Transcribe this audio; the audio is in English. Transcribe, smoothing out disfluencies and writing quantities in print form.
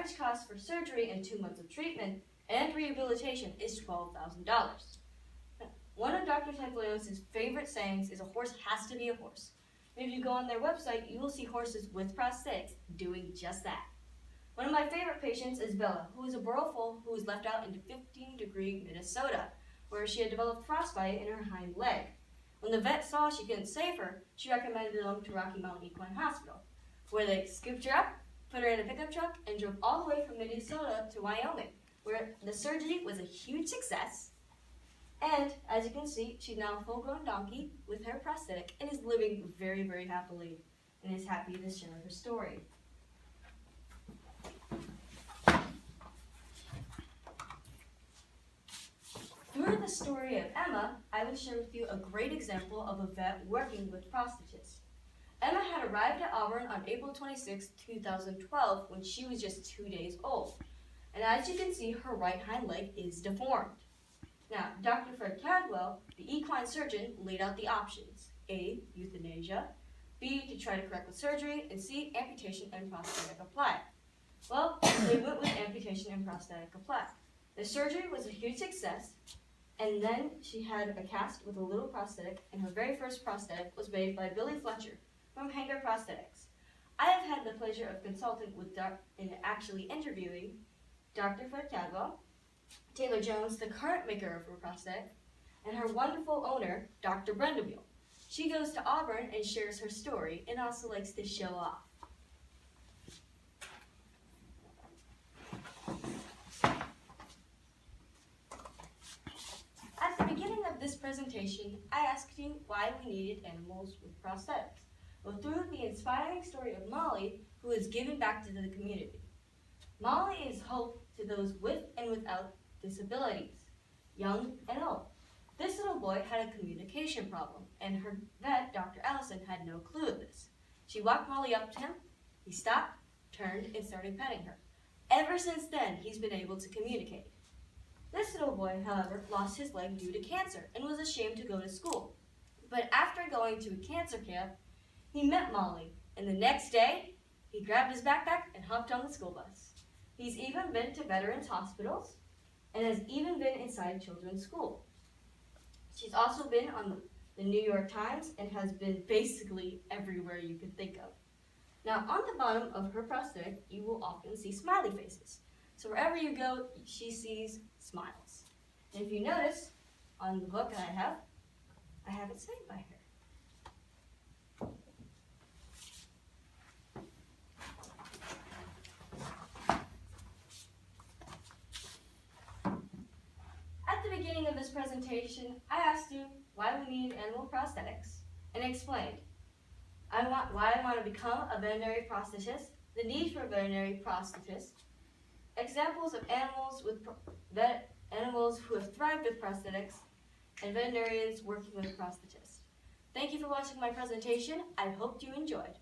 average cost for surgery and 2 months of treatment and rehabilitation is $12,000. One of Dr. Templio's favorite sayings is a horse has to be a horse. If you go on their website, you will see horses with prosthetics doing just that. One of my favorite patients is Bella, who is a burro foal who was left out into 15-degree Minnesota, where she had developed frostbite in her hind leg. When the vet saw she couldn't save her, she recommended them to Rocky Mountain Equine Hospital, where they scooped her up, put her in a pickup truck, and drove all the way from Minnesota to Wyoming, where the surgery was a huge success. And, as you can see, she's now a full-grown donkey with her prosthetic and is living very, very happily and is happy to share her story. Through the story of Emma, I will share with you a great example of a vet working with prosthetists. Emma had arrived at Auburn on April 26, 2012, when she was just 2 days old. And as you can see, her right hind leg is deformed. Now, Dr. Fred Cadwell, the equine surgeon, laid out the options. A, euthanasia. B, to try to correct with surgery. And C, amputation and prosthetic apply. Well, they went with amputation and prosthetic apply. The surgery was a huge success, and then she had a cast with a little prosthetic, and her very first prosthetic was made by Billy Fletcher from Hanger Prosthetics. I have had the pleasure of consulting with and actually interviewing Dr. Fred Cadwell, Taylor Jones, the current maker of her prosthetic, and her wonderful owner, Dr. Brenda Beal. She goes to Auburn and shares her story and also likes to show off. At the beginning of this presentation, I asked you why we needed animals with prosthetics. Well, through the inspiring story of Molly, who has given back to the community. Molly is hope to those with and without disabilities, young and old. This little boy had a communication problem, and her vet, Dr. Allison, had no clue of this. She walked Molly up to him, he stopped, turned, and started petting her. Ever since then, he's been able to communicate. This little boy, however, lost his leg due to cancer and was ashamed to go to school. But after going to a cancer camp, he met Molly, and the next day, he grabbed his backpack and hopped on the school bus. He's even been to veterans hospitals and has even been inside children's school. She's also been on the New York Times and has been basically everywhere you could think of. Now, on the bottom of her prosthetic, you will often see smiley faces. So wherever you go, she sees smiles. And if you notice, on the book I have it signed by her. At the beginning of this presentation, I asked you why we need animal prosthetics and explained why I want to become a veterinary prosthetist, the need for a veterinary prosthetist, examples of animals who have thrived with prosthetics, and veterinarians working with prosthetists. Thank you for watching my presentation. I hope you enjoyed.